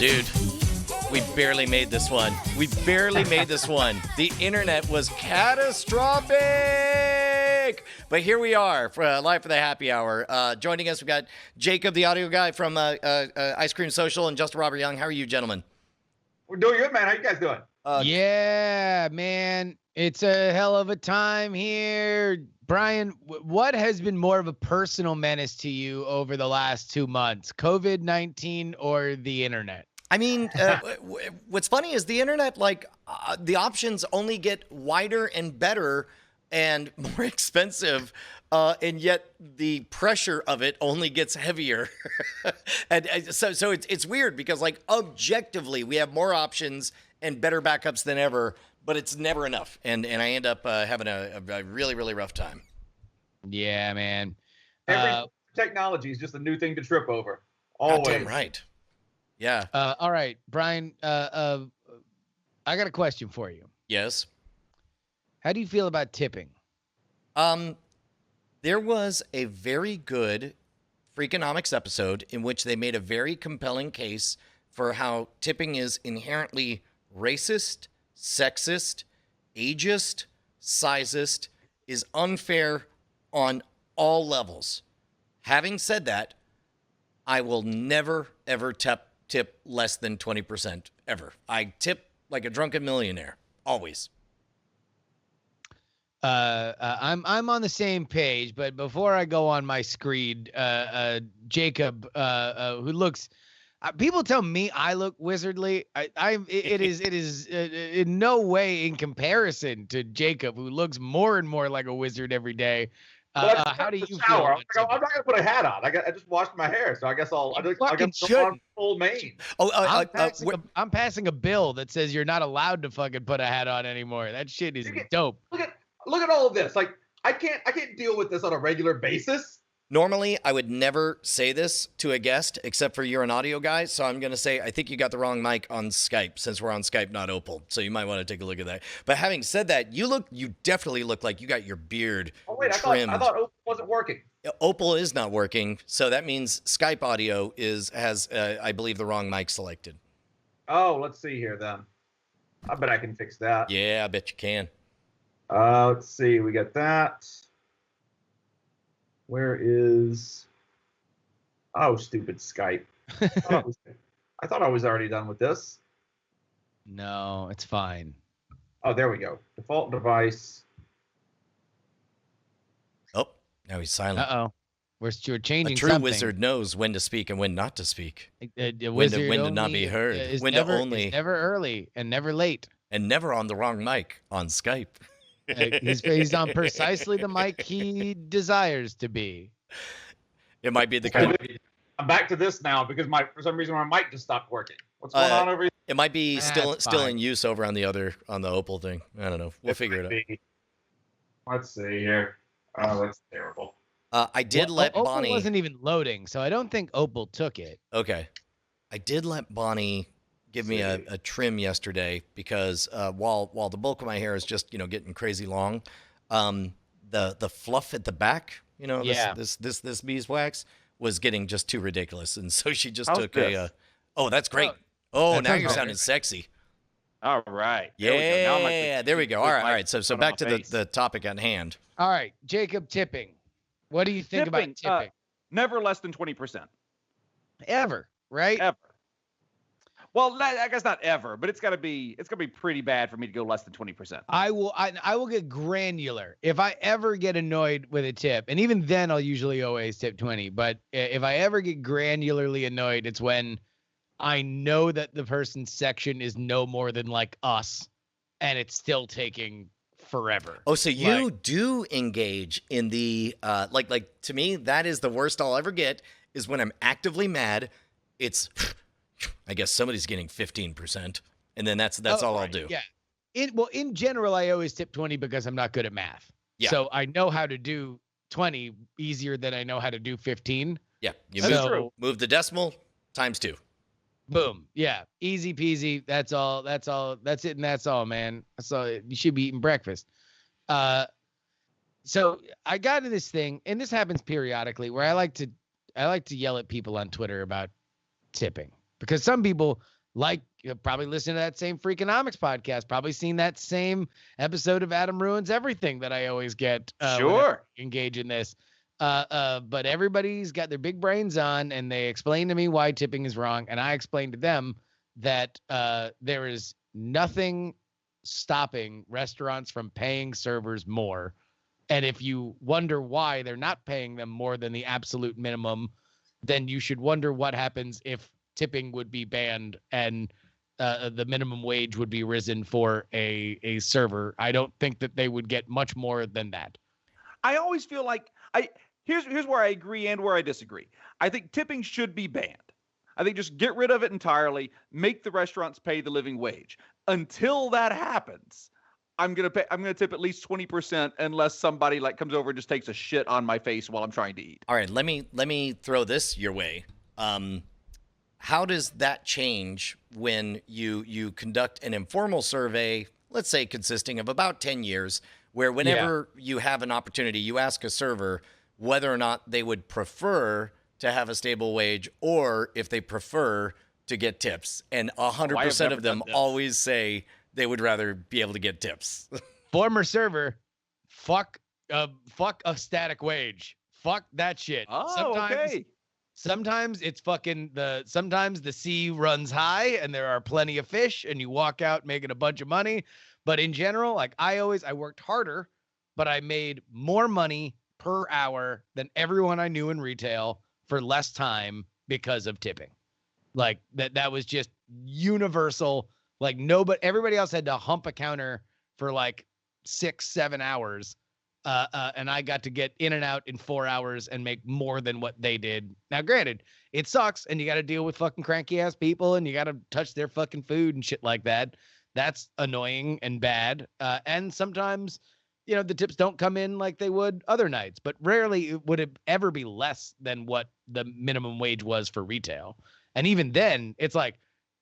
Dude, we barely made this one. We barely made this one. The internet was catastrophic. But here we are, live for the happy hour. Joining us, we've got Jacob, the audio guy from Ice Cream Social, and Justin Robert Young. How are you, gentlemen? We're doing good, man. How you guys doing? Yeah, man. It's a hell of a time here. Brian, what has been more of a personal menace to you over the last 2 months? COVID-19 or the internet? I mean, what's funny is the internet, the options only get wider and better and more expensive, and yet the pressure of it only gets heavier. and so it's weird because, objectively, we have more options and better backups than ever, but it's never enough. And I end up having a really, really rough time. Yeah, man. Every technology is just a new thing to trip over. Always. Goddamn right. Yeah. All right, Brian, I got a question for you. Yes. How do you feel about tipping? There was a very good Freakonomics episode in which they made a very compelling case for how tipping is inherently racist, sexist, ageist, sizist, is unfair on all levels. Having said that, I will never, ever tip less than 20%, ever. I tip like a drunken millionaire, always. I'm on the same page, but before I go on my screed, Jacob, who looks, people tell me I look wizardly. It is in no way in comparison to Jacob, who looks more and more like a wizard every day. How do you feel? I'm not gonna put a hat on. I just washed my hair, so I guess I'll go on full mane. I'm passing a bill that says you're not allowed to fucking put a hat on anymore. That shit is dope. Look at all of this. I can't deal with this on a regular basis. Normally, I would never say this to a guest, except for you're an audio guy. So I'm going to say, I think you got the wrong mic on Skype, since we're on Skype, not Opal. So you might want to take a look at that. But having said that, you definitely look like you got your beard trimmed. I thought Opal wasn't working. Opal is not working. So that means Skype audio has, I believe, the wrong mic selected. Oh, let's see here then. I bet I can fix that. Yeah, I bet you can. Let's see. We got that. Where is... Oh, stupid Skype. I thought I was already done with this. No, it's fine. Oh, there we go. Default device. Oh, now he's silent. Uh-oh. We're changing A true something. wizard knows when to speak and when not to speak. When to not be heard. Is never early and never late. And never on the wrong mic on Skype. He's on precisely the mic he desires to be. It might be the kind of... I'm back to this now because for some reason my mic just stopped working. What's going on over here? It might be still in use over on the Opal thing. I don't know. We'll figure it out. Let's see here. Oh, that's terrible. I did let Bonnie... Opal wasn't even loading, so I don't think Opal took it. Okay. I did let Bonnie give me a trim yesterday because while the bulk of my hair is just getting crazy long, the fluff at the back, this beeswax was getting just too ridiculous, and so she just took oh, that's great. Now you're sounding sexy. All right. There we go. All right. So back to the topic at hand. All right, Jacob, tipping. What do you think about tipping? Never less than 20%. Ever, right? Ever. Well, I guess not ever, but it's gonna be pretty bad for me to go less than 20%. I will get granular if I ever get annoyed with a tip, and even then I'll usually always tip 20. But if I ever get granularly annoyed, it's when I know that the person's section is no more than like us, and it's still taking forever. Oh, so you do engage in the to me that is the worst I'll ever get is when I'm actively mad. It's I guess somebody's getting 15%, and then that's all I'll do. Yeah. In general, I always tip 20 because I'm not good at math. Yeah. So I know how to do 20 easier than I know how to do 15. Yeah. You move the decimal times 2. Boom. Yeah. Easy peasy. That's all. That's it. And that's all, man. So you should be eating breakfast. So I got into this thing, and this happens periodically, where I like to yell at people on Twitter about tipping. because some people probably listen to that same Freakonomics podcast, probably seen that same episode of Adam Ruins Everything that I always get whenever I engage in this. But everybody's got their big brains on, and they explain to me why tipping is wrong, and I explain to them that there is nothing stopping restaurants from paying servers more. And if you wonder why they're not paying them more than the absolute minimum, then you should wonder what happens if tipping would be banned and the minimum wage would be risen for a server. I don't think that they would get much more than that. I always feel like here's where I agree and where I disagree. I think tipping should be banned. I think just get rid of it entirely, make the restaurants pay the living wage. Until that happens, I'm gonna tip at least 20% unless somebody like comes over and just takes a shit on my face while I'm trying to eat. All right, let me throw this your way. How does that change when you conduct an informal survey, let's say consisting of about 10 years, where whenever you have an opportunity, you ask a server whether or not they would prefer to have a stable wage or if they prefer to get tips. And 100% of them always say they would rather be able to get tips. Former server, fuck a static wage. Fuck that shit. Sometimes it's sometimes the sea runs high and there are plenty of fish and you walk out making a bunch of money. But in general, like I worked harder, but I made more money per hour than everyone I knew in retail for less time because of tipping. Like that was just universal. Like everybody else had to hump a counter for like 6-7 hours. And I got to get in and out in 4 hours and make more than what they did. Now, granted, it sucks and you got to deal with fucking cranky ass people and you got to touch their fucking food and shit like that. That's annoying and bad. And sometimes, the tips don't come in like they would other nights, but rarely would it ever be less than what the minimum wage was for retail. And even then, it's like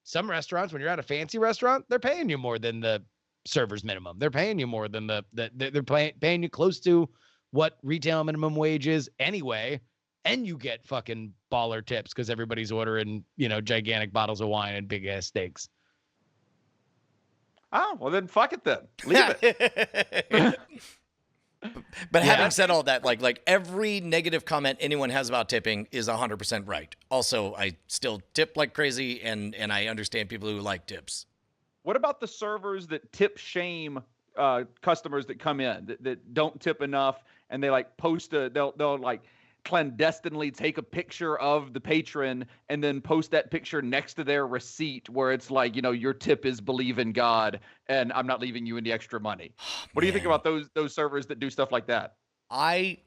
some restaurants, when you're at a fancy restaurant, they're paying you more than the server's minimum. They're paying you more than they're paying you close to what retail minimum wage is anyway. And you get fucking baller tips because everybody's ordering, gigantic bottles of wine and big ass steaks. Oh, well then fuck it then. Leave it. But having said all that, like every negative comment anyone has about tipping is 100% right. Also, I still tip like crazy and I understand people who like tips. What about the servers that tip shame customers that come in that don't tip enough and they like they'll like clandestinely take a picture of the patron and then post that picture next to their receipt where it's like, your tip is believe in God and I'm not leaving you any extra money. What do you think about those servers that do stuff like that? I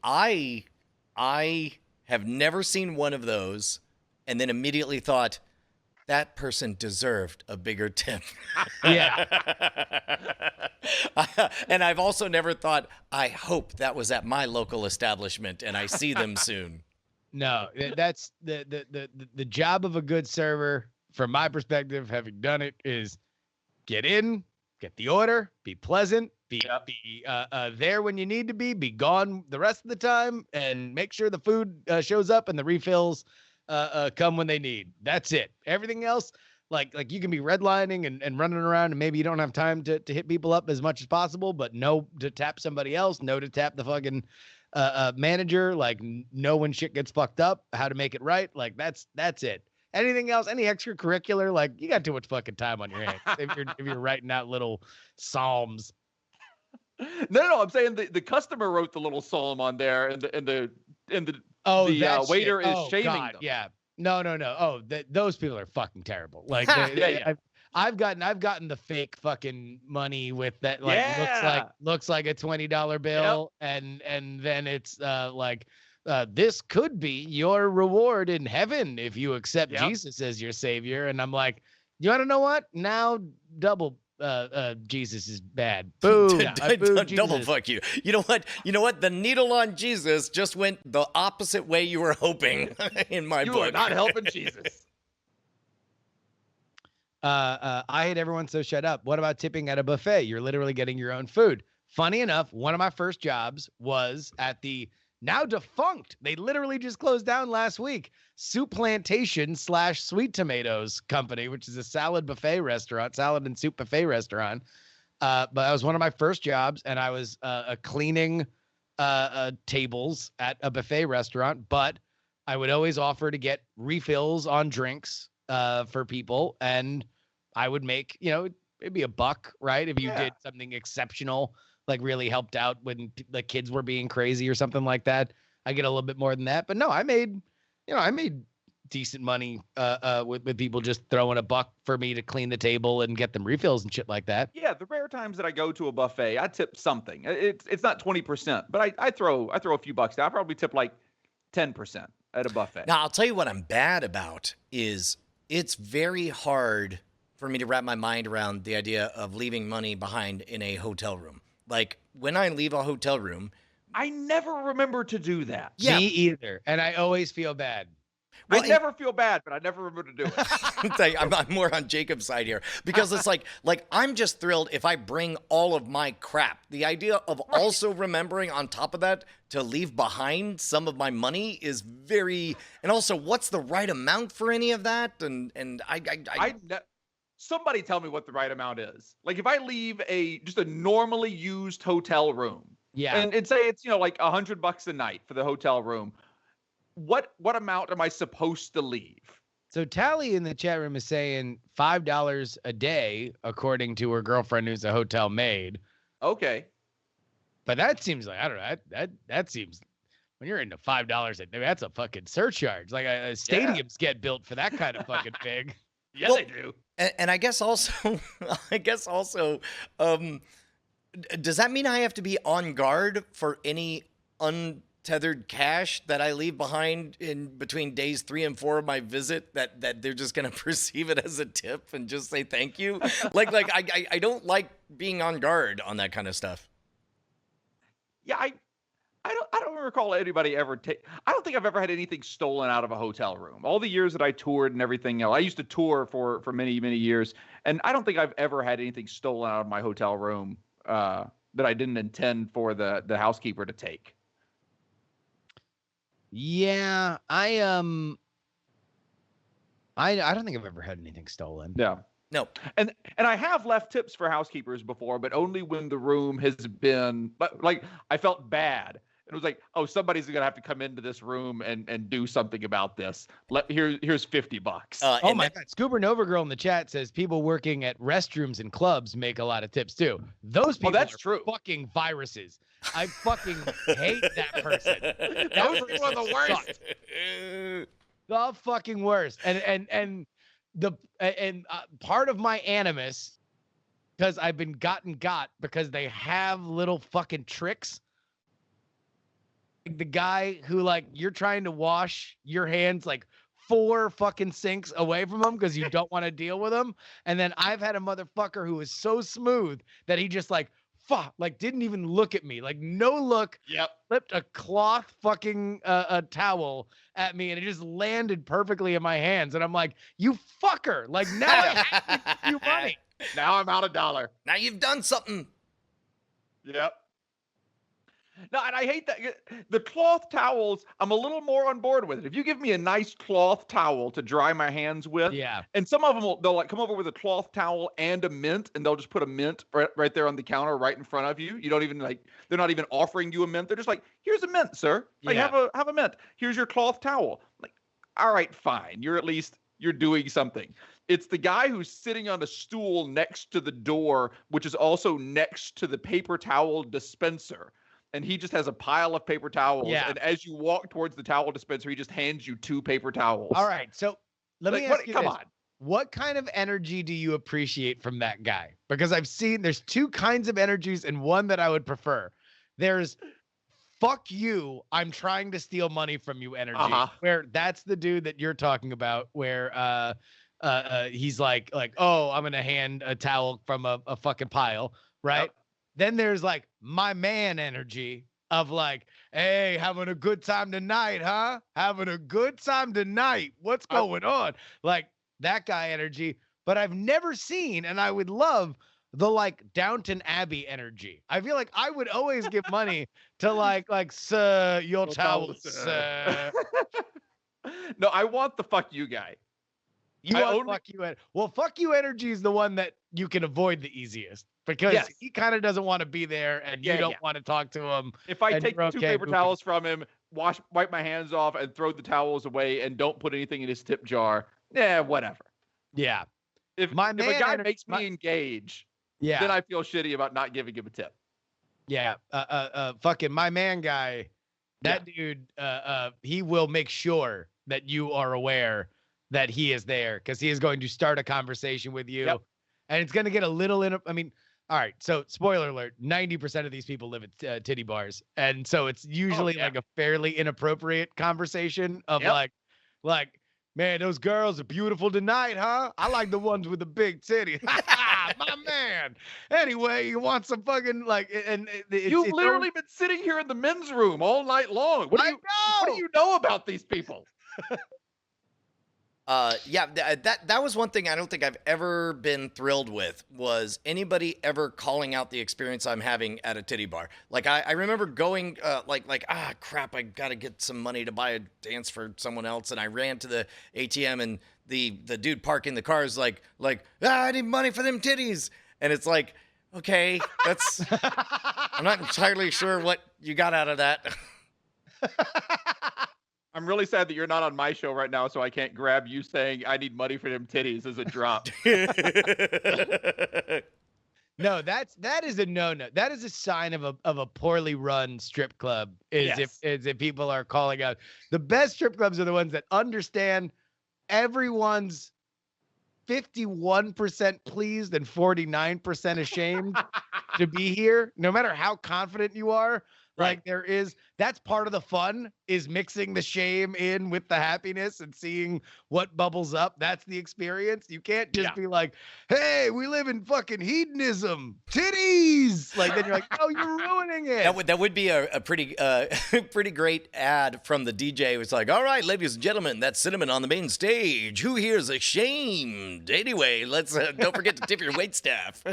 have never seen one of those and then immediately thought that person deserved a bigger tip. Yeah. And I've also never thought, I hope that was at my local establishment and I see them soon. No, that's the job of a good server, from my perspective, having done it, is get in, get the order, be pleasant, be there when you need to be gone the rest of the time, and make sure the food shows up and the refills come when they need. That's it. Everything else, like you can be redlining and running around and maybe you don't have time to hit people up as much as possible, but know to tap somebody else, know to tap the fucking manager, like know when shit gets fucked up, how to make it right. Like that's it. Anything else, any extracurricular, like you got too much fucking time on your hands if you're writing out little psalms. No, I'm saying the customer wrote the little psalm on there and the waiter is shaming them. Yeah. No. Oh, those people are fucking terrible. Like, I've gotten the fake fucking money with that. Like, looks like a $20 bill, and then it's this could be your reward in heaven if you accept Jesus as your savior. And I'm like, you want to know what? Now double. Jesus is bad. Boo. Double fuck you. You know what? The needle on Jesus just went the opposite way you were hoping in my book. You are not helping Jesus. I hate everyone, so shut up. What about tipping at a buffet? You're literally getting your own food. Funny enough, one of my first jobs was at the now defunct. They literally just closed down last week. Soup Plantation / Sweet Tomatoes Company, which is a salad and soup buffet restaurant. But that was one of my first jobs, and I was cleaning tables at a buffet restaurant. But I would always offer to get refills on drinks for people, and I would make, it'd be $1, right? If you did something exceptional, like really helped out when the kids were being crazy or something like that. I get a little bit more than that, but no, I made decent money with people just throwing $1 for me to clean the table and get them refills and shit like that. Yeah, the rare times that I go to a buffet, I tip something. It's not 20%, but I throw a few bucks down. I probably tip like 10% at a buffet. Now, I'll tell you what I'm bad about is it's very hard for me to wrap my mind around the idea of leaving money behind in a hotel room. Like when I leave a hotel room, I never remember to do that. Yeah. Me either. And I always feel bad. Well, I never feel bad, but I never remember to do it. I'm more on Jacob's side here because it's like I'm just thrilled if I bring all of my crap. The idea of also remembering on top of that to leave behind some of my money is very, and also what's the right amount for any of that? And somebody tell me what the right amount is. Like if I leave just a normally used hotel room, and say it's like $100 a night for the hotel room. What amount am I supposed to leave? So Tally in the chat room is saying $5 a day, according to her girlfriend who's a hotel maid. Okay. But that seems like, I don't know, that seems, when you're into $5 a day, that's a fucking surcharge. Like stadiums get built for that kind of fucking thing. Yeah, well, they do. And I guess also, does that mean I have to be on guard for any untethered cash that I leave behind in between days 3 and 4 of my visit that they're just going to perceive it as a tip and just say thank you? like I don't like being on guard on that kind of stuff. Yeah, I don't recall anybody ever I don't think I've ever had anything stolen out of a hotel room. All the years that I toured and everything else, I used to tour for many, many years, and I don't think I've ever had anything stolen out of my hotel room that I didn't intend for the housekeeper to take. Yeah, I don't think I've ever had anything stolen. Yeah. No. And I have left tips for housekeepers before, but only when the room has been like I felt bad. It was like, oh, somebody's gonna have to come into this room and do something about this. Here's $50. Oh my God! Scuba Nova Girl in the chat says people working at restrooms and clubs make a lot of tips too. Those people that's are true. Fucking viruses. I fucking hate that person. Those are one of the worst. The fucking worst. And part of my animus, because I've been got because they have little fucking tricks. The guy who, like, you're trying to wash your hands like 4 fucking sinks away from him because you don't want to deal with him. And then I've had a motherfucker who is so smooth that he just didn't even look at me, like no look. Yep. Flipped a cloth fucking a towel at me and it just landed perfectly in my hands. And I'm like, you fucker! Like now I have to give you money. Now I'm out $1. Now you've done something. Yep. No, and I hate that. The cloth towels, I'm a little more on board with it. If you give me a nice cloth towel to dry my hands with, and some of them they'll like come over with a cloth towel and a mint, and they'll just put a mint right there on the counter right in front of you. You don't even they're not even offering you a mint. They're just like, here's a mint, sir. Like, have a mint. Here's your cloth towel. Like, all right, fine. You're doing something. It's the guy who's sitting on a stool next to the door, which is also next to the paper towel dispenser. And he just has a pile of paper towels. Yeah. And as you walk towards the towel dispenser, he just hands you 2 paper towels. All right. So let me ask you come this. on. What kind of energy do you appreciate from that guy? Because I've seen there's 2 kinds of energies and one that I would prefer. There's fuck you, I'm trying to steal money from you energy. Where that's the dude that you're talking about, where he's like, oh, I'm gonna hand a towel from a fucking pile, right? Yep. Then there's like my man energy of like, hey, having a good time tonight, huh? Having a good time tonight. What's going on? Like that guy energy. But I've never seen, and I would love the like Downton Abbey energy. I feel like I would always give money to like sir, your towel, sir. No, I want the fuck you guy. You I want only- fuck you. Well, fuck you energy is the one that you can avoid the easiest because Yes. he kind of doesn't want to be there and you Yeah, don't yeah. want to talk to him. If I And take you're two okay paper goofing. towels from him, wipe my hands off, and throw the towels away, and don't put anything in his tip jar, whatever. Yeah. If My a man guy and- makes me engage, Yeah. then I feel shitty about not giving him a tip. Yeah. Fucking my man guy, that dude, he will make sure that you are aware that he is there because he is going to start a conversation with you. Yep. And it's going to get a little all right. So spoiler alert, 90% of these people live at titty bars. And so it's usually yeah. like a fairly inappropriate conversation of Yep. like, man, those girls are beautiful tonight, huh? I like the ones with the big titty. My man. Anyway, you want some fucking You've literally been sitting here in the men's room all night long. What do you know about these people? That was one thing I don't think I've ever been thrilled with was anybody ever calling out the experience I'm having at a titty bar. Like I remember going crap, I gotta get some money to buy a dance for someone else, and I ran to the ATM and the dude parking the car is like I need money for them titties, and it's like, okay, that's I'm not entirely sure what you got out of that. I'm really sad that you're not on my show right now, so I can't grab you saying I need money for them titties as a drop. No, that is a no-no. That is a sign of a poorly run strip club. If people are calling out. The best strip clubs are the ones that understand everyone's 51% pleased and 49% ashamed to be here, no matter how confident you are. Like that's part of the fun is mixing the shame in with the happiness and seeing what bubbles up. That's the experience. You can't just be like, hey, we live in fucking hedonism, titties. Like then you're like, oh, you're ruining it. That would be a pretty pretty great ad from the DJ. It was like, all right, ladies and gentlemen, that's Cinnamon on the main stage. Who here is ashamed? Anyway, let's don't forget to tip your waitstaff.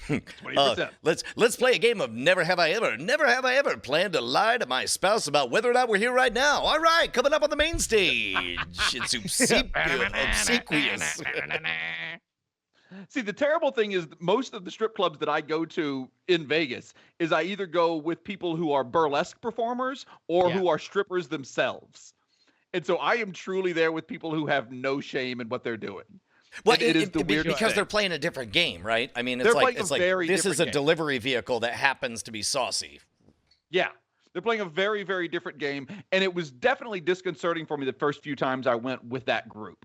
20%. Let's play a game of Never Have I Ever planned to lie to my spouse about whether or not we're here right now. All right, coming up on the main stage. It's obsequious. See, the terrible thing is most of the strip clubs that I go to in Vegas is I either go with people who are burlesque performers or who are strippers themselves. And so I am truly there with people who have no shame in what they're doing. Well, it is the weirdest because thing. they're playing a different game, right? I mean, They're it's like playing a very this is a different game. delivery vehicle that happens to be saucy. Yeah. They're playing a very, very different game. And it was definitely disconcerting for me the first few times I went with that group.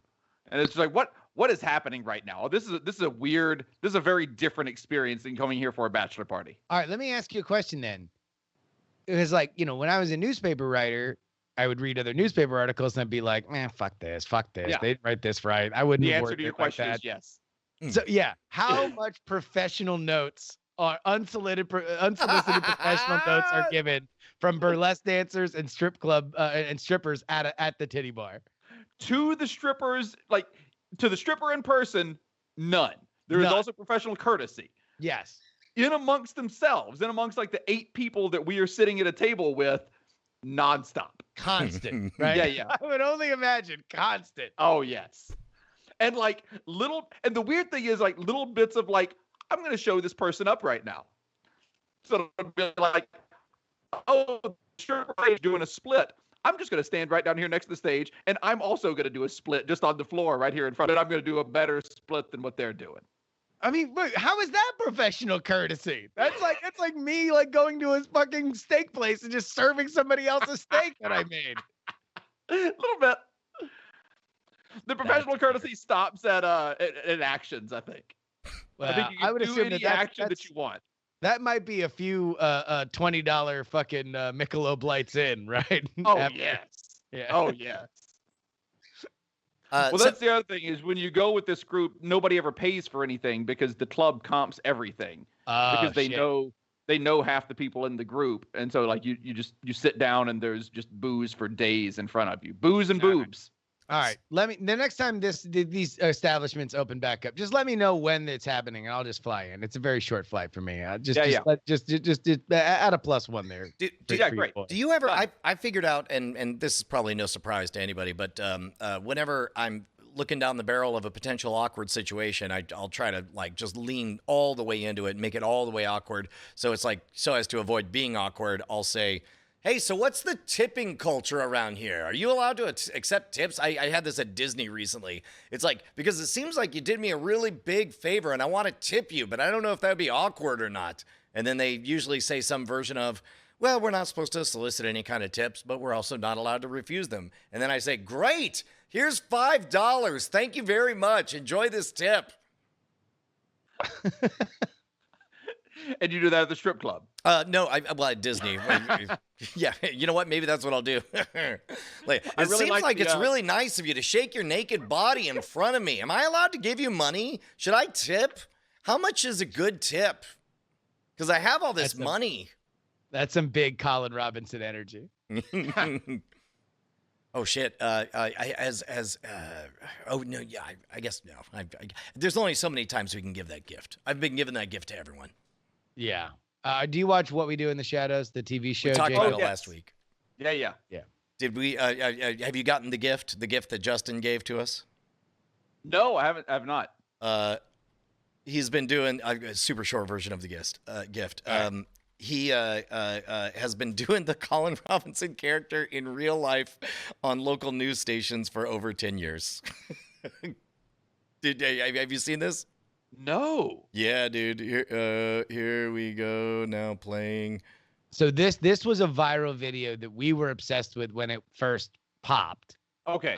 And it's like, what is happening right now? This is a very different experience than coming here for a bachelor party. All right, let me ask you a question then. It was like, when I was a newspaper writer, I would read other newspaper articles and I'd be like, man, fuck this. Yeah. They didn't write this right. I wouldn't The have answer worked to your it like question that. is yes. So how much professional notes or unsolicited professional notes are given from burlesque dancers and strip club and strippers at the titty bar? To the strippers, to the stripper in person, none. There is None. also professional courtesy. Yes. In amongst themselves, the 8 people that we are sitting at a table with, nonstop. Constant, right? Yeah. I would only imagine constant. Oh, yes. And and the weird thing is little bits of I'm going to show this person up right now. So it'll be like, oh, stripper is doing a split. I'm just going to stand right down here next to the stage, and I'm also going to do a split just on the floor right here in front. And I'm going to do a better split than what they're doing. I mean, look, how is that professional courtesy? That's like me going to a fucking steak place and just serving somebody else's steak that I made. A little bit. The professional courtesy stops at actions, I think. Well, I think you can would do assume any that's action that you want. That might be a few $20 fucking Michelob Lights in, right? Oh, After- yes. Yeah. Oh, yes. Well, that's the other thing is when you go with this group, nobody ever pays for anything because the club comps everything because they know half the people in the group, and so you sit down and there's just booze for days in front of you, booze and boobs. All right. Let me the next time these establishments open back up, just let me know when it's happening, and I'll just fly in. It's a very short flight for me. Just add a +1 there. Yeah, great. Do you ever? I figured out, and this is probably no surprise to anybody, but whenever I'm looking down the barrel of a potential awkward situation, I'll try to like just lean all the way into it, and make it all the way awkward. So it's like, so as to avoid being awkward, I'll say, hey, so what's the tipping culture around here? Are you allowed to accept tips? I had this at Disney recently. It's like, because it seems like you did me a really big favor and I want to tip you, but I don't know if that would be awkward or not. And then they usually say some version of, well, we're not supposed to solicit any kind of tips, but we're also not allowed to refuse them. And then I say, great, here's $5. Thank you very much. Enjoy this tip. And you do that at the strip club? No, well, at Disney. Yeah, you know what? Maybe that's what I'll do. Like, it really seems like the, it's really nice of you to shake your naked body in front of me. Am I allowed to give you money? Should I tip? How much is a good tip? Because I have all this money. That's some big Colin Robinson energy. Oh shit! Oh no, yeah. I guess no. There's only so many times we can give that gift. I've been giving that gift to everyone. Yeah. Do you watch What We Do in the Shadows, the TV show? We talked Jacob? about it last week. Yeah. Did we? Have you gotten the gift? The gift that Justin gave to us? No, I haven't. I have not. He's been doing a super short version of the gift. Right. He has been doing the Colin Robinson character in real life on local news stations for over 10 years. Have you seen this? No. Yeah, dude. Here we go. Now playing. So this was a viral video that we were obsessed with when it first popped. Okay.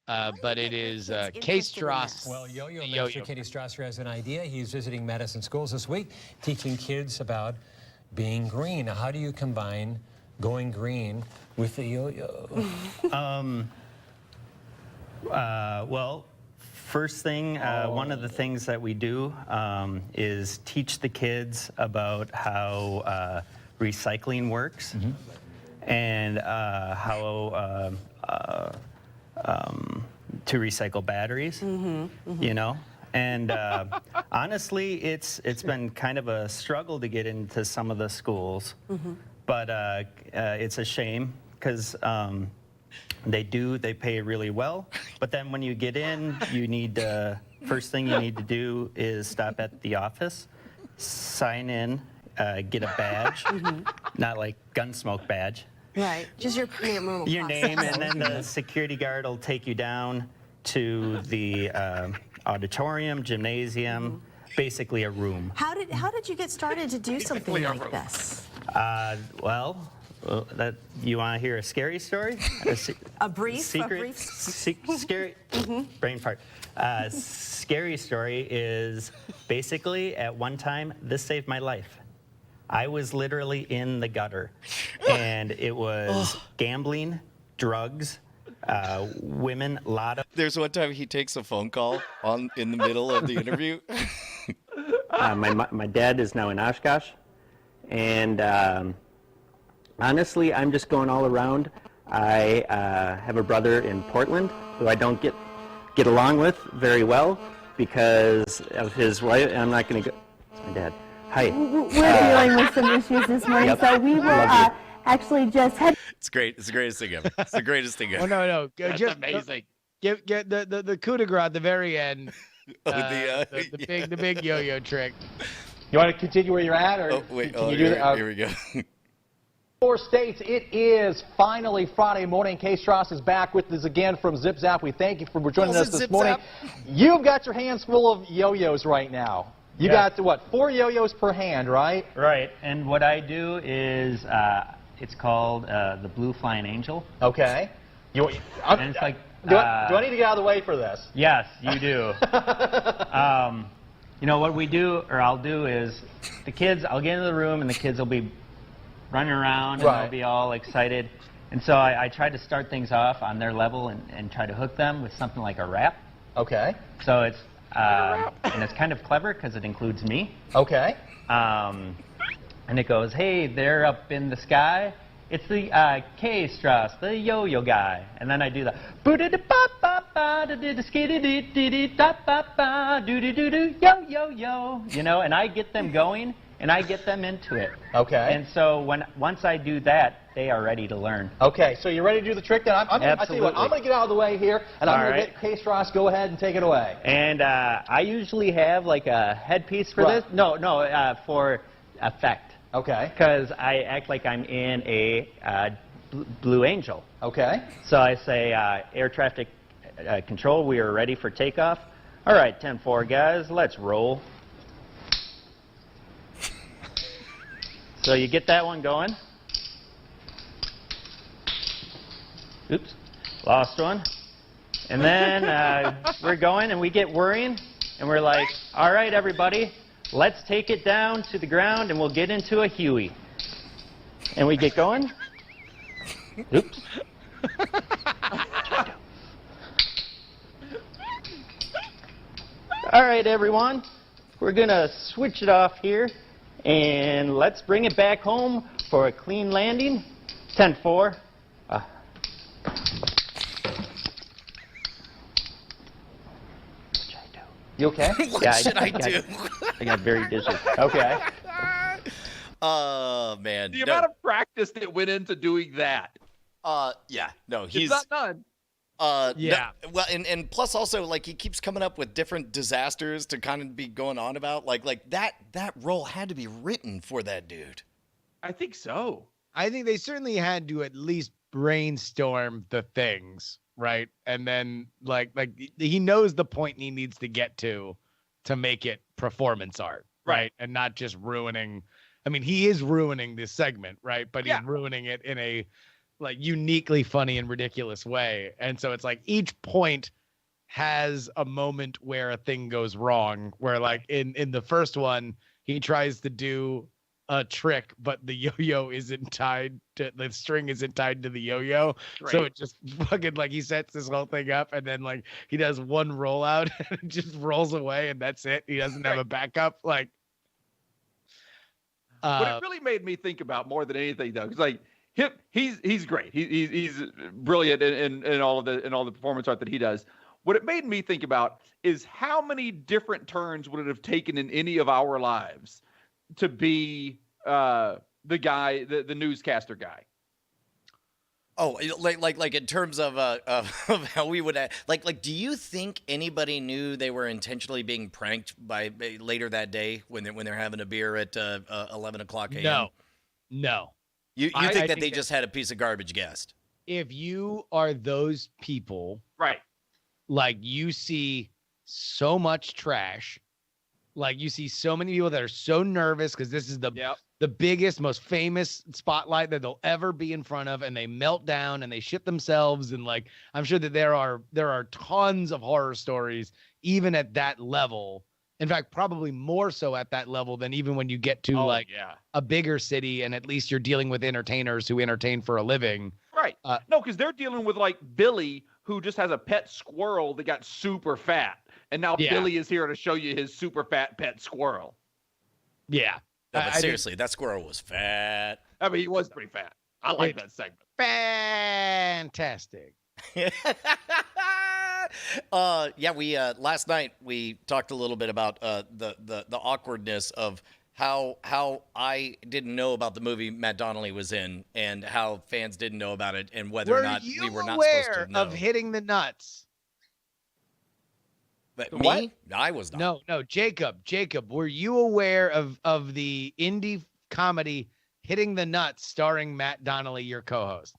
But it is Case Strauss. Well, Master Katie Strasser has an idea. He's visiting Madison schools this week, teaching kids about being green. Now, how do you combine going green with the yo-yo? Well, first thing, one of the things that we do is teach the kids about how recycling works and how to recycle batteries, you know? And honestly, it's been kind of a struggle to get into some of the schools, but it's a shame because they pay really well. But then when you get in, you need first thing you need to do is stop at the office, sign in, get a badge, not like Gunsmoke badge. Right, just your name. Your name, and then the security guard will take you down to the auditorium, gymnasium, basically a room. How did you get started to do something like this? Well, that you want to hear a scary story? A brief? Scary, brain fart. Scary story is basically at one time, this saved my life. I was literally in the gutter, and it was gambling, drugs, women, a lot of... There's one time he takes a phone call in the middle of the interview. My dad is now in Oshkosh, and honestly, I'm just going all around. I have a brother in Portland who I don't get along with very well because of his wife. I'm not going to go... It's my dad. Hi. We're dealing with some issues this morning, so we will actually just head... It's great. It's the greatest thing ever. It's the greatest thing ever. Oh, no. Just amazing. Get the coup de grace at the very end. The big yo-yo trick. You want to continue where you're at, or can you do that? Here we go. 4 states, it is finally Friday morning. Kay Strauss is back with us again from Zip Zap. We thank you for joining us this morning. You've got your hands full of yo-yos right now. You got, what, 4 yo-yos per hand, right? Right, and what I do is, it's called the Blue Flying Angel. Okay. And it's like... Do I need to get out of the way for this? Yes, you do. You know, what we do, or I'll do, is the kids, I'll get into the room and the kids will be running around and they'll be all excited. And so I try to start things off on their level and try to hook them with something like a rap. Okay. So it's, and it's kind of clever because it includes me. Okay. And it goes, hey, they're up in the sky it's the K Strauss, the yo-yo guy. And then I do the yo-yo-yo, you know, and I get them going and I get them into it. Okay. And so once I do that, they are ready to learn. Okay, so you ready to do the trick then? I tell you what, Absolutely. I'm going to get out of the way here, and I'm All going to right. let Case Ross go ahead and take it away. And I usually have like a headpiece for Right. this. No, for effect. Okay. Because I act like I'm in a Blue Angel. Okay. So I say, air traffic control, we are ready for takeoff. All right, 10-4, guys, let's roll. So you get that one going. Oops, lost one. And then we're going and we get worrying and we're like, all right, everybody, let's take it down to the ground and we'll get into a Huey. And we get going. Oops. All right, everyone, we're going to switch it off here and let's bring it back home for a clean landing. 10-4. You okay? What Yeah, should I do? I got very dizzy. Okay. Oh man. The amount of practice that went into doing that. Yeah. No, It's he's not done. Yeah. No, well, and plus also like he keeps coming up with different disasters to kind of be going on about. Like that role had to be written for that dude. I think so. I think they certainly had to at least brainstorm the things, right? And then like he knows the point he needs to get to make it performance art, right? And not just ruining. I mean, he is ruining this segment, right? But he's ruining it in a like uniquely funny and ridiculous way. And so it's like each point has a moment where a thing goes wrong, where like in the first one, he tries to do a trick, but the yo-yo isn't tied to the string isn't tied to the yo-yo. Right. So it just fucking like he sets this whole thing up and then like he does one rollout and it just rolls away and that's it. He doesn't have a backup. Like What it really made me think about more than anything, though, is like he's great. He's brilliant in all the performance art that he does. What it made me think about is how many different turns would it have taken in any of our lives to be the guy, the newscaster guy. Oh, like in terms of how we would like. Do you think anybody knew they were intentionally being pranked by later that day when they're having a beer at 11 o'clock a.m.? No. You think that they just had a piece of garbage guest? If you are those people, right? Like you see so much trash, like you see so many people that are so nervous because this is the biggest, most famous spotlight that they'll ever be in front of, and they melt down and they shit themselves. And like, I'm sure that there are tons of horror stories, even at that level. In fact, probably more so at that level than even when you get to a bigger city and at least you're dealing with entertainers who entertain for a living. Right. No, because they're dealing with like Billy, who just has a pet squirrel that got super fat. And now Billy is here to show you his super fat pet squirrel. Yeah. No, but seriously, that squirrel was fat. I mean, he was pretty fat. I like that segment. Fantastic. We last night we talked a little bit about the awkwardness of how I didn't know about the movie Matt Donnelly was in and how fans didn't know about it and whether or not we were not supposed to know. Of hitting the nuts? But what? Me? I was not. No, Jacob, were you aware of the indie comedy Hitting the Nuts starring Matt Donnelly, your co-host?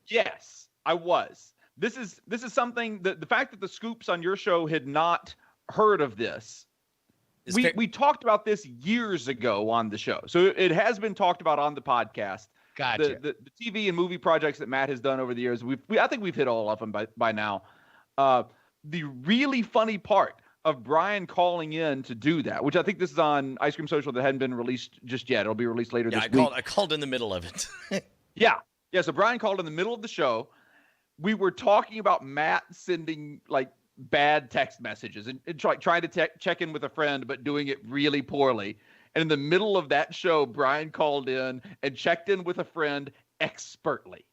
Yes, I was. This is something that the fact that the scoops on your show had not heard of this. We talked about this years ago on the show. So it has been talked about on the podcast. Gotcha. The TV and movie projects that Matt has done over the years, I think we've hit all of them by now. The really funny part of Brian calling in to do that, which I think this is on Ice Cream Social that hadn't been released just yet. It'll be released later this week. I called in the middle of it. Yeah. So Brian called in the middle of the show. We were talking about Matt sending like bad text messages and trying to check in with a friend, but doing it really poorly. And in the middle of that show, Brian called in and checked in with a friend expertly.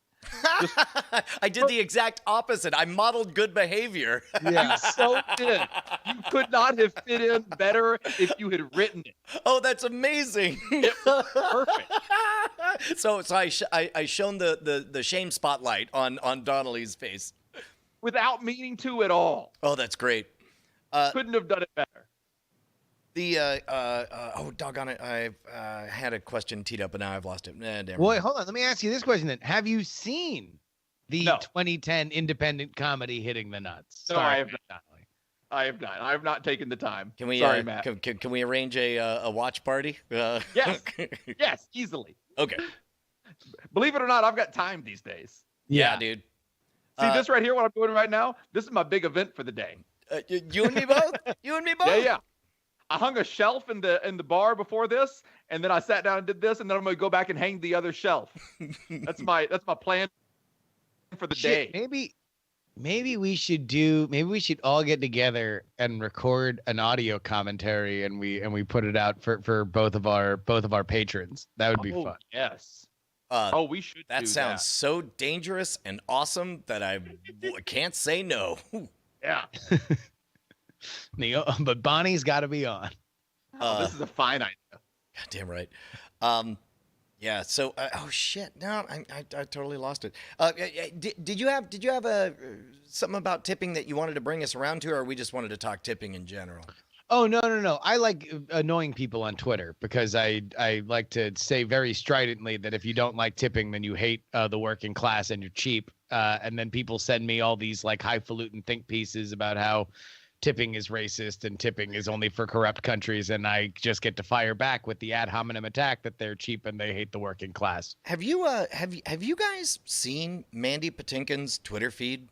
I did the exact opposite. I modeled good behavior. Yeah. You so did. You could not have fit in better if you had written it. Oh, that's amazing. It was perfect. So I shone the shame spotlight on Donnelly's face. Without meaning to at all. Oh, that's great. Couldn't have done it better. Oh, doggone it. I had a question teed up, but now I've lost it. Damn it. Wait, hold on. Let me ask you this question then. Have you seen the No. 2010 independent comedy Hitting the Nuts? No, I have not. I have not. I have not taken the time. Can we, Sorry, Matt. Can we arrange a watch party? Yes. Yes, easily. Okay. Believe it or not, I've got time these days. Yeah, dude. See this right here, what I'm doing right now? This is my big event for the day. You and me both? You and me both? Yeah. I hung a shelf in the bar before this, and then I sat down and did this, and then I'm gonna go back and hang the other shelf. That's my plan for the day. Maybe we should all get together and record an audio commentary and we put it out for both of our patrons. That would be fun. Yes. We should. That do sounds so dangerous and awesome that I can't say no. Yeah. But Bonnie's got to be on. This is a fine idea. God damn right. Yeah. So, oh shit! No, I totally lost it. Did you have something about tipping that you wanted to bring us around to, or we just wanted to talk tipping in general? Oh, no. I like annoying people on Twitter because I like to say very stridently that if you don't like tipping, then you hate the working class and you're cheap. And then people send me all these like highfalutin think pieces about how tipping is racist and tipping is only for corrupt countries. And I just get to fire back with the ad hominem attack that they're cheap and they hate the working class. Have you guys seen Mandy Patinkin's Twitter feed?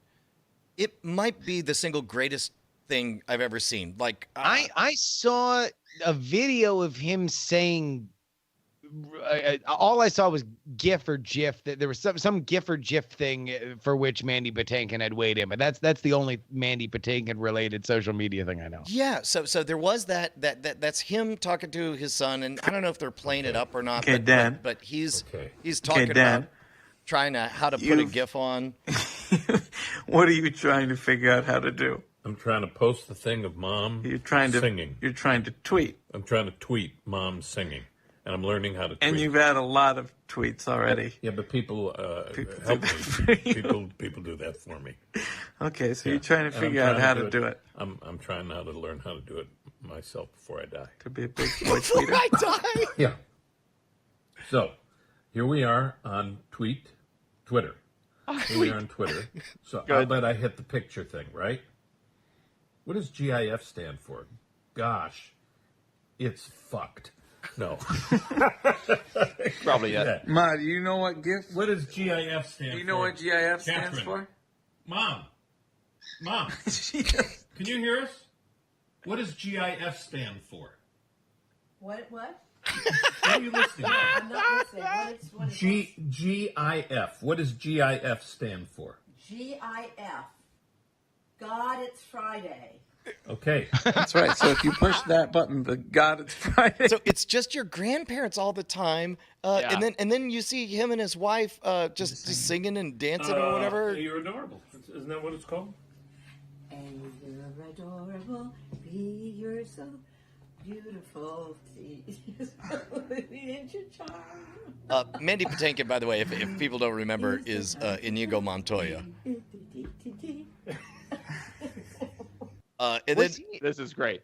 It might be the single greatest thing I've ever seen. Like I saw a video of him saying all I saw was GIF or GIF. That there was some GIF or GIF thing for which Mandy Patinkin had weighed in, but that's the only Mandy Patinkin related social media thing I know. Yeah, so there was that's him talking to his son, and I don't know if they're playing it up or not. Okay, Dan. But he's talking about trying to how to put a GIF on. What are you trying to figure out how to do? I'm trying to post the thing of mom singing. You're trying to tweet. I'm trying to tweet mom singing, and I'm learning how to tweet. And you've had a lot of tweets already. Yeah, but people help me. People do that for me. Okay, so you're trying to figure out how to do it. I'm trying now to learn how to do it myself before I die. To be a big boy tweeter. Before I die? Yeah. So, here we are on Twitter. Here we are on Twitter. So I'll bet I hit the picture thing, right? What does GIF stand for? Gosh, it's fucked. No. Probably it. Ma, do you know what GIF? What does GIF stand for? Do you know what GIF stands Catherine. for? Mom, can you hear us? What does GIF stand for? What? What are you listening to? I'm not listening. What is GIF. What does GIF stand for? GIF. God, it's Friday. Okay. That's right. So if you push that button, the God, it's Friday. So it's just your grandparents all the time, and then you see him and his wife just singing and dancing or whatever. You're adorable. Isn't that what it's called? And you're adorable. You're so beautiful. Isn't your charm? Mandy Patinkin, by the way, if people don't remember, is Inigo Montoya. And then This is great.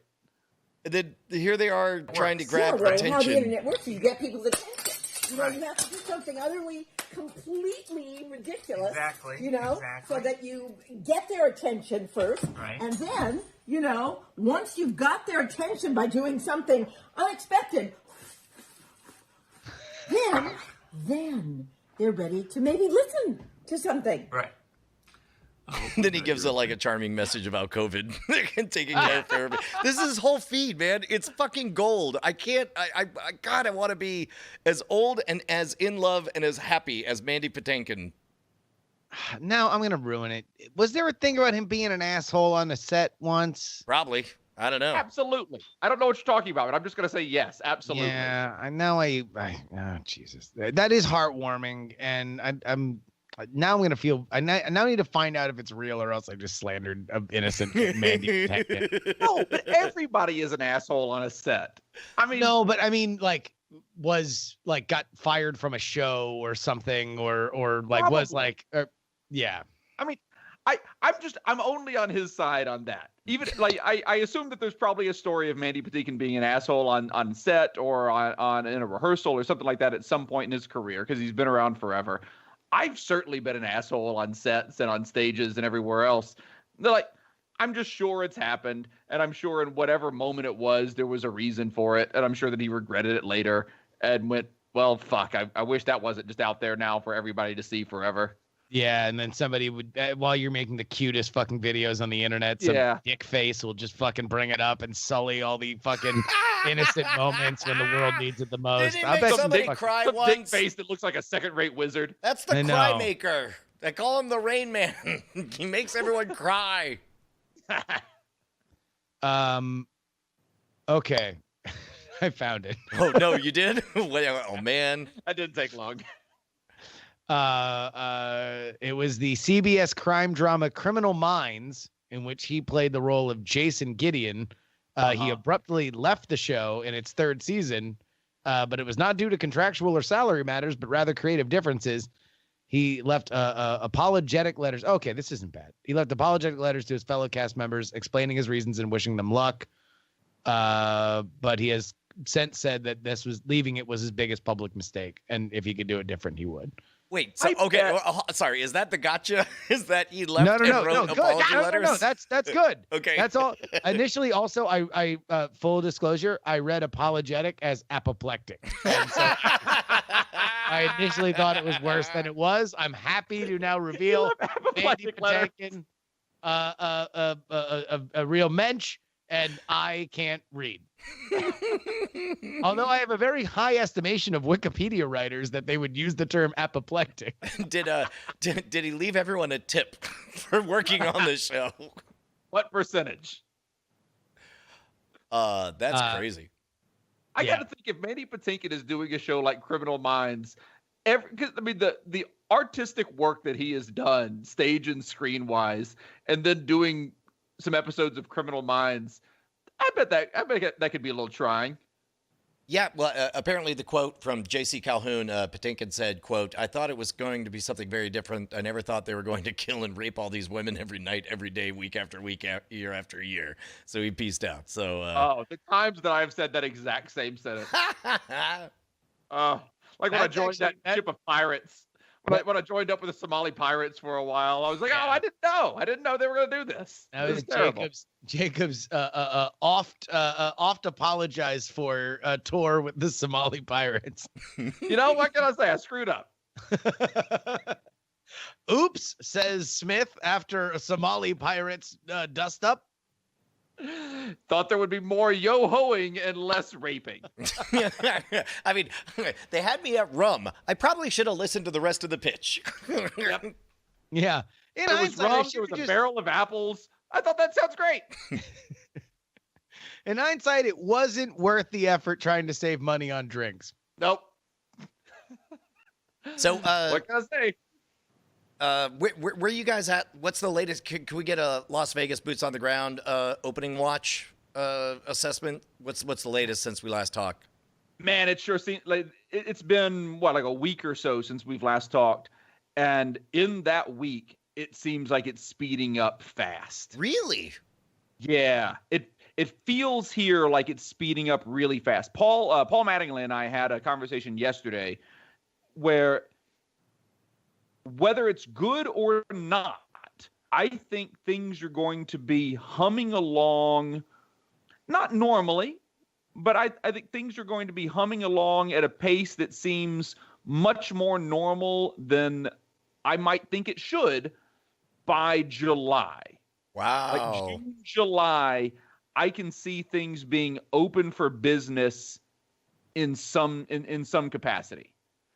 and then here they are trying to grab How the attention. internet works, you get people's attention. You know, you have to do something utterly, completely ridiculous. Exactly, You know, exactly. so that you get their attention first, Right. and then, you know, once you've got their attention by doing something unexpected, then they're ready to maybe listen to something. Right. And then he gives a charming message about COVID and taking care of therapy. This is his whole feed, man. It's fucking gold. I can't. God, I want to be as old and as in love and as happy as Mandy Patinkin. Now I'm gonna ruin it. Was there a thing about him being an asshole on the set once? Probably. I don't know. Absolutely. I don't know what you're talking about, but I'm just going to say yes, absolutely. Yeah, oh, Jesus, that is heartwarming, and I'm now I'm gonna feel. I now need to find out if it's real or else I just slandered an innocent Mandy Patinkin. No, but everybody is an asshole on a set. I mean, No, but I mean, like, was like got fired from a show or something, or like was Probably. like, yeah. I mean, I'm only on his side on that. Even like I assume that there's probably a story of Mandy Patinkin being an asshole on set or on in a rehearsal or something like that at some point in his career because he's been around forever. I've certainly been an asshole on sets and on stages and everywhere else. They're like, I'm just sure it's happened, and I'm sure in whatever moment it was, there was a reason for it, and I'm sure that he regretted it later and went, well, fuck, I wish that wasn't just out there now for everybody to see forever. Yeah, and then somebody would, while you're making the cutest fucking videos on the internet, some dick face will just fucking bring it up and sully all the fucking innocent moments when the world needs it the most. Didn't he make somebody cry Some once? dick face that looks like a second-rate wizard. That's the I know. cry maker. They call him the Rain Man. He makes everyone cry. Okay. I found it. Oh, no, you did? Oh, man. That didn't take long. It was the CBS crime drama Criminal Minds, in which he played the role of Jason Gideon. He abruptly left the show in its third season, but it was not due to contractual or salary matters, but rather creative differences. He left apologetic letters. Okay, this isn't bad. He left apologetic letters to his fellow cast members explaining his reasons and wishing them luck. But he has since said that leaving it was his biggest public mistake, and if he could do it different, he would. Wait, so, okay, sorry, is that the gotcha? Is that he left and wrote good. apology letters? No, that's good. Okay. That's all. Initially, also, I full disclosure, I read apologetic as apoplectic. And so I initially thought it was worse than it was. I'm happy to now reveal Mandy Patinkin, a real mensch, and I can't read. Although I have a very high estimation of Wikipedia writers that they would use the term apoplectic. Did he leave everyone a tip for working on the show? What percentage? That's crazy. I got to think if Mandy Patinkin is doing a show like Criminal Minds, because I mean the artistic work that he has done, stage and screen wise, and then doing some episodes of Criminal Minds, I bet that could be a little trying. Yeah, well, apparently the quote from J.C. Calhoun, Patinkin said, quote, "I thought it was going to be something very different. I never thought they were going to kill and rape all these women every night, every day, week after week, year after year." So he pieced out. So the times that I've said that exact same sentence. Like when I joined that ship of pirates. When I joined up with the Somali pirates for a while, I was like, "Oh, I didn't know they were going to do this." That was Jacob's oft apologized for a tour with the Somali pirates. You know, what can I say? I screwed up. Oops, says Smith after a Somali pirates dust up. Thought there would be more yo-hoing and less raping. I mean, they had me at rum. I probably should have listened to the rest of the pitch. Yep. Yeah. There was rum, there was a barrel of apples. I thought that sounds great. In hindsight, it wasn't worth the effort trying to save money on drinks. Nope. So, what can I say? Where you guys at? What's the latest? Can we get a Las Vegas boots on the ground opening watch assessment? What's the latest since we last talked? Man, it sure seems like it's been like a week or so since we've last talked, and in that week, it seems like it's speeding up fast. Really? Yeah. It feels here like it's speeding up really fast. Paul Mattingly and I had a conversation yesterday where, whether it's good or not, I think things are going to be humming along, not normally, but I think things are going to be humming along at a pace that seems much more normal than I might think it should by July. Wow. Like June, July, I can see things being open for business in some capacity.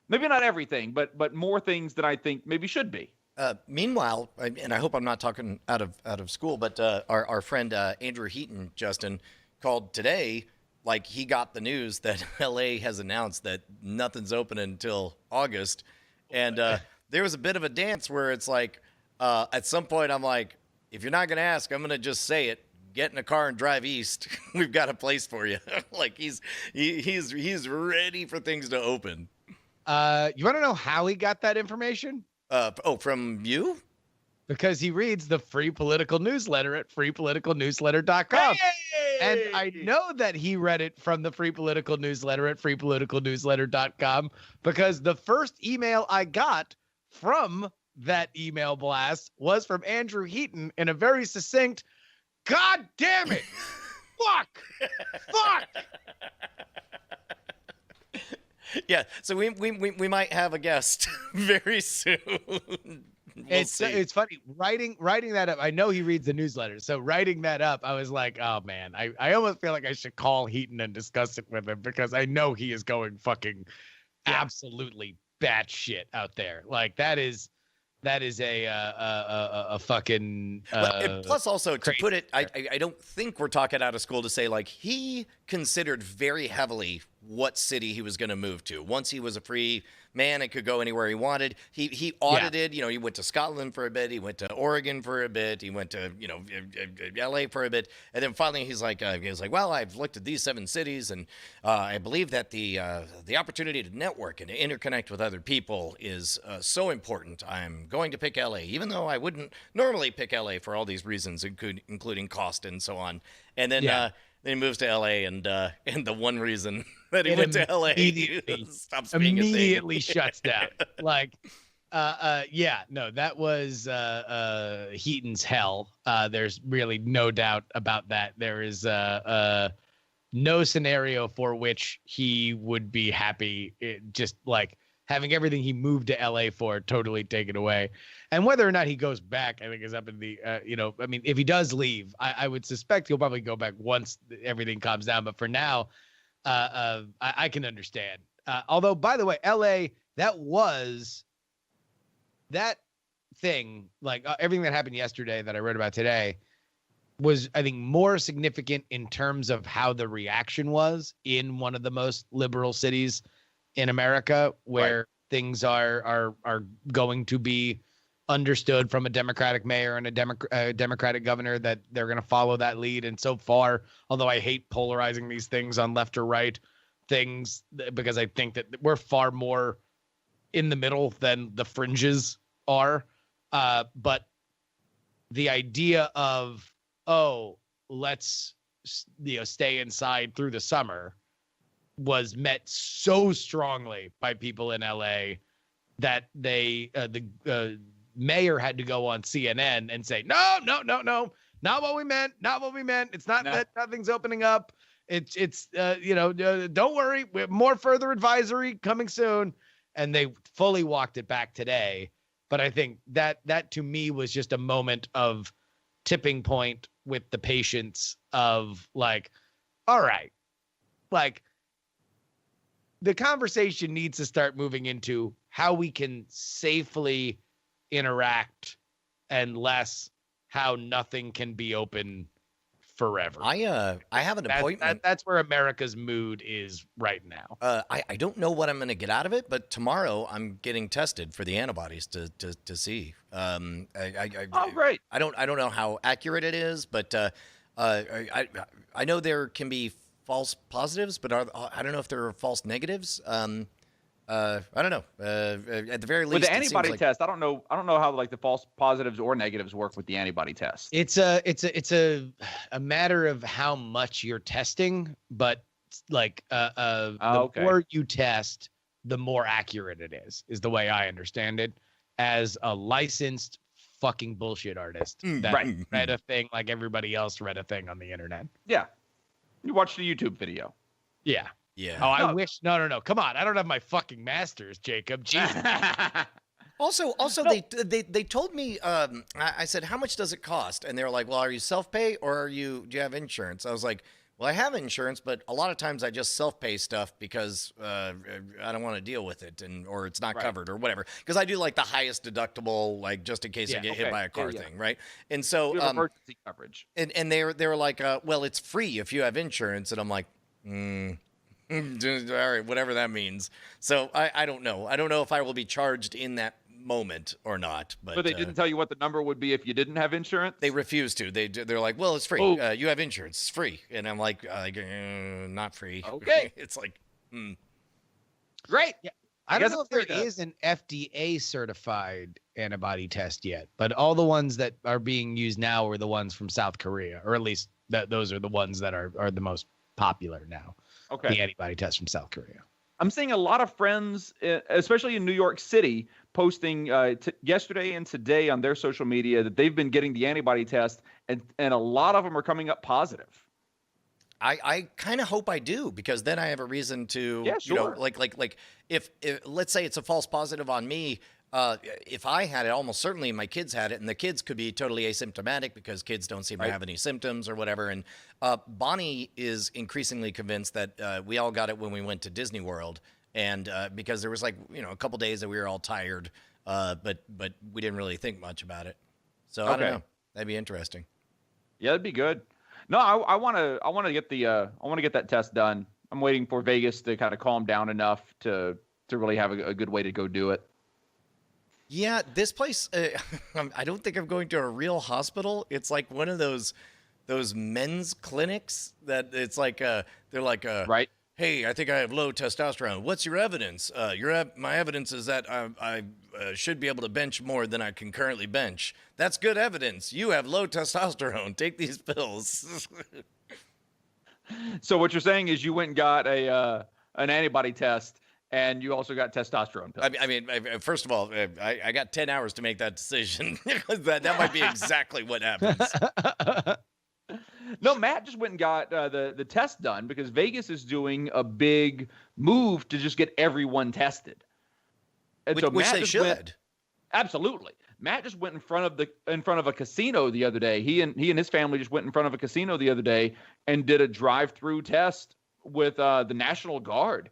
Maybe not everything, but more things that I think maybe should be. Meanwhile, and I hope I'm not talking out of school, but our friend Andrew Heaton, Justin, called today. Like he got the news that LA has announced that nothing's open until August, and there was a bit of a dance where it's like, at some point I'm like, if you're not gonna ask, I'm gonna just say it. Get in a car and drive east. We've got a place for you. Like he's ready for things to open. You want to know how he got that information? From you? Because he reads the free political newsletter at freepoliticalnewsletter.com. Hey! And I know that he read it from the free political newsletter at freepoliticalnewsletter.com because the first email I got from that email blast was from Andrew Heaton in a very succinct, God damn it! Fuck! Yeah, so we might have a guest very soon. It's funny writing that up. I know he reads the newsletter, so writing that up, I was like, oh man, I almost feel like I should call Heaton and discuss it with him because I know he is going fucking absolutely batshit out there. Like that is a fucking. And plus, also to put it, I don't think we're talking out of school to say like he considered very heavily what city he was going to move to. Once he was a free man and could go anywhere he wanted. He audited. You know, he went to Scotland for a bit. He went to Oregon for a bit. He went to L.A. for a bit, and then finally he was like, well, I've looked at these 7 cities, and I believe that the opportunity to network and to interconnect with other people is so important. I'm going to pick L.A., even though I wouldn't normally pick L.A. for all these reasons, including cost and so on. And then then he moves to L.A. and the one reason that he went to L.A. stops being a thing. Immediately shuts down. Like, that was Heaton's hell. There's really no doubt about that. There is no scenario for which he would be happy. Just like having everything he moved to LA for totally taken away. And whether or not he goes back, I think is up in the, I mean, if he does leave, I would suspect he'll probably go back once everything calms down. But for now, I can understand. Although, by the way, LA, that thing, like everything that happened yesterday that I wrote about today was, I think, more significant in terms of how the reaction was in one of the most liberal cities in America, where things are going to be understood from a Democratic mayor and a Democratic governor that they're going to follow that lead. And so far, although I hate polarizing these things on left or right things, because I think that we're far more in the middle than the fringes are. But the idea of, let's stay inside through the summer was met so strongly by people in LA that the mayor had to go on CNN and say, no, not what we meant. It's not that nothing's opening up. It's don't worry. We have more further advisory coming soon. And they fully walked it back today. But I think that to me was just a moment of tipping point with the patience of like, all right, like the conversation needs to start moving into how we can safely interact and less how nothing can be open forever. I have an appointment. That's where America's mood is right now. I don't know what I'm going to get out of it, but tomorrow I'm getting tested for the antibodies to see. Great. I don't know how accurate it is, but I know there can be false positives, but I don't know if there are false negatives. I don't know. At the very least, with the antibody test, I don't know how like the false positives or negatives work with the antibody test. It's a matter of how much you're testing, but like the more you test, the more accurate it is the way I understand it. As a licensed fucking bullshit artist that read a thing like everybody else read a thing on the internet. Yeah, you watched a YouTube video. Yeah. Yeah. Oh, I wish. No. Come on. I don't have my fucking master's, Jacob. Jesus. Also, no. they told me. I said, how much does it cost? And they were like, well, are you self-pay or do you have insurance? I was like, Well, I have insurance, but a lot of times I just self-pay stuff because I don't want to deal with it, or it's not covered or whatever. Because I do like the highest deductible, like just in case I get hit by a car thing, right? And so You have emergency coverage. And they were like, well, it's free if you have insurance, and I'm like, all right, whatever that means. So I don't know. I don't know if I will be charged in that moment or not. But they didn't tell you what the number would be if you didn't have insurance? They refused to. They're like, well, it's free. You have insurance. It's free. And I'm like not free. Okay. It's like, Great. Yeah. I don't know if there is an FDA certified antibody test yet, but all the ones that are being used now are the ones from South Korea, or at least those are the ones that are the most popular now. Okay. The antibody test from South Korea. I'm seeing a lot of friends, especially in New York City, posting yesterday and today on their social media that they've been getting the antibody test, and a lot of them are coming up positive. I kind of hope I do, because then I have a reason to, like if let's say it's a false positive on me, if I had it, almost certainly my kids had it, and the kids could be totally asymptomatic because kids don't seem to have any symptoms or whatever. And Bonnie is increasingly convinced that we all got it when we went to Disney World, and because there was a couple days that we were all tired, but we didn't really think much about it. So I don't know. That'd be interesting. Yeah, that'd be good. No, I want to get that test done. I'm waiting for Vegas to kind of calm down enough to really have a good way to go do it. Yeah, this place, I don't think I'm going to a real hospital. It's like one of those men's clinics that it's like they're like right. Hey, I think I have low testosterone. What's your evidence? My evidence is that I should be able to bench more than I can currently bench. That's good evidence. You have low testosterone. Take these pills. So what you're saying is you went and got an antibody test, and you also got testosterone pills. I mean, first of all, I got 10 hours to make that decision. that might be exactly what happens. No, Matt just went and got the test done because Vegas is doing a big move to just get everyone tested. And which they should. Absolutely. Matt just went in front of a casino the other day. He and his family just went in front of a casino the other day and did a drive-through test with the National Guard.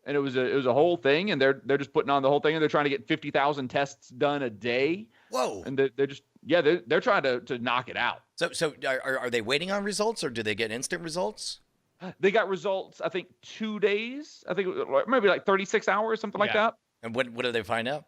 And it was a whole thing, and they're just putting on the whole thing, and they're trying to get 50,000 tests done a day. Whoa! And they're trying to knock it out. So are they waiting on results, or do they get instant results? They got results, I think 2 days. I think maybe like 36 hours, something like that. And what did they find out?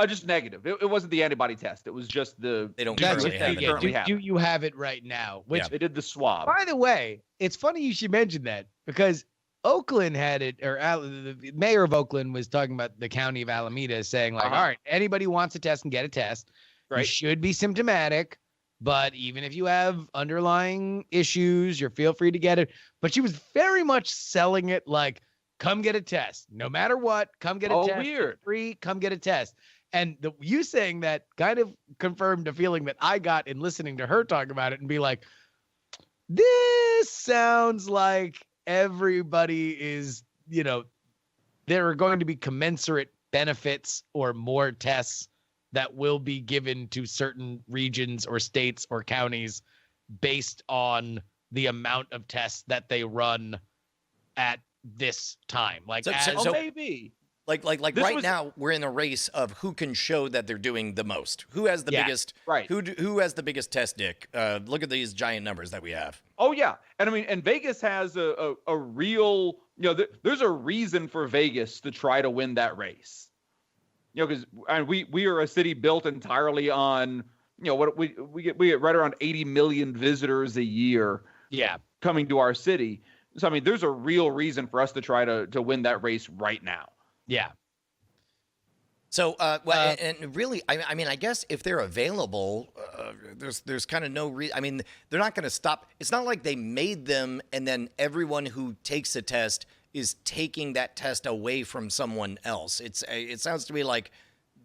Just negative. It wasn't the antibody test. It was just the. They don't currently have it. Do you have it right now? Which they did the swab. By the way, it's funny you should mention that because Oakland had it, or the mayor of Oakland was talking about the county of Alameda, saying like, all right, anybody who wants a test can get a test. Right. You should be symptomatic, but even if you have underlying issues, you're feel free to get it. But she was very much selling it like, come get a test, no matter what. Come get a test. Weird. Free. Come get a test. And you saying that kind of confirmed a feeling that I got in listening to her talk about it and be like, this sounds like everybody is, there are going to be commensurate benefits or more tests that will be given to certain regions or states or counties based on the amount of tests that they run at this time. Like, maybe. Like right now, we're in a race of who can show that they're doing the most. Who has the biggest? Right. Who has the biggest test dick? Look at these giant numbers that we have. Oh yeah, and Vegas has a real. There's a reason for Vegas to try to win that race. Because we are a city built entirely on what we get right around 80 million visitors a year. Yeah. Coming to our city. So I mean, there's a real reason for us to try to win that race right now. Yeah. So, and really, I mean, I guess if they're available, there's kind of no reason. I mean, they're not going to stop. It's not like they made them and then everyone who takes a test is taking that test away from someone else. It sounds to me like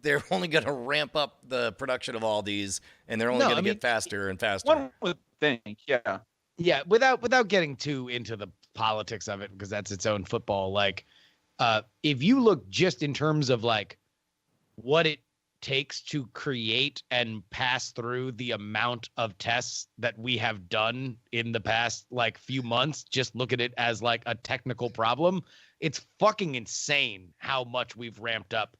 they're only going to ramp up the production of all these, and they're only going to get faster and faster. One would think, yeah. Yeah, without getting too into the politics of it, because that's its own football. Like, if you look just in terms of like what it takes to create and pass through the amount of tests that we have done in the past like few months, just look at it as like a technical problem. It's fucking insane how much we've ramped up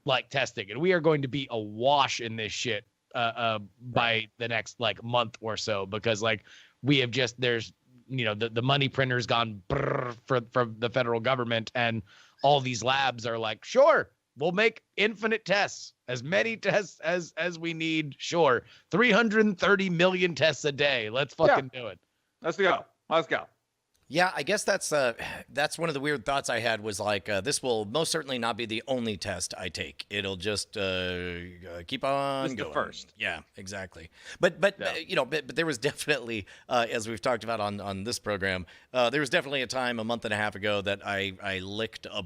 like testing, and we are going to be awash in this shit by the next like month or so, because like we have just, there's, you know, the money printer's gone brrr for the federal government, and all these labs are like, sure, we'll make infinite tests, as many tests as we need. Sure, 330 million tests a day. Let's fucking do it. Let's go. Let's go. Yeah, I guess that's one of the weird thoughts I had, was like, this will most certainly not be the only test I take. It'll just keep on going. The first. Yeah, exactly. But you know, but there was definitely, as we've talked about on this program, there was definitely a time a month and a half ago that I licked a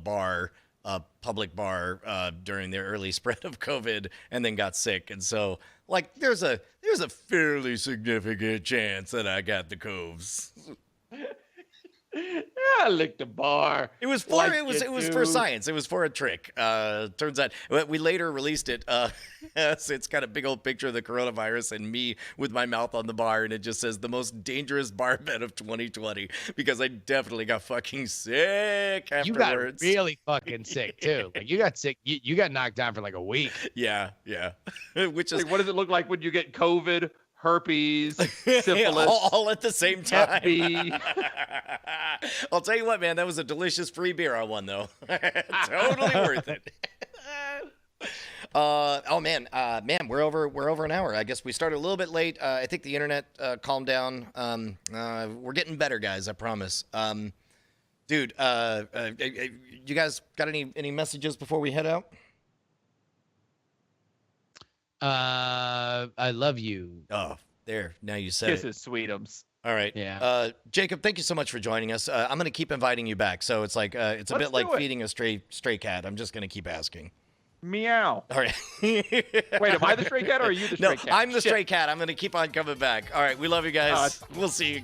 public bar during the early spread of COVID, and then got sick. And so, like, there's a fairly significant chance that I got the coves. I licked a bar. It was for it was for science. It was for a trick. Turns out we later released it. It's got a big old picture of the coronavirus and me with my mouth on the bar, and it just says the most dangerous bar bet of 2020, because I definitely got fucking sick afterwards. You got really fucking sick too. Like, you got sick. You got knocked down for like a week. Yeah. Which is, what does it look like when you get COVID, herpes, syphilis, all at the same time? Hep B? I'll tell you what, man, that was a delicious free beer I won, though. Totally worth it. Man, we're over an hour. I guess we started a little bit late. I think the internet calmed down. We're getting better, guys. I promise. Dude, you guys got any messages before we head out? I love you. Oh, there. Now you said Kisses, sweetums. All right. Yeah. Jacob, thank you so much for joining us. I'm going to keep inviting you back. So it's like it's a Let's bit like do it. feeding a stray cat. I'm just going to keep asking. Meow. All right. Wait, am I the stray cat or are you the stray No, cat? I'm the Shit. stray cat. I'm going to keep on coming back. All right. We love you guys. We'll see you.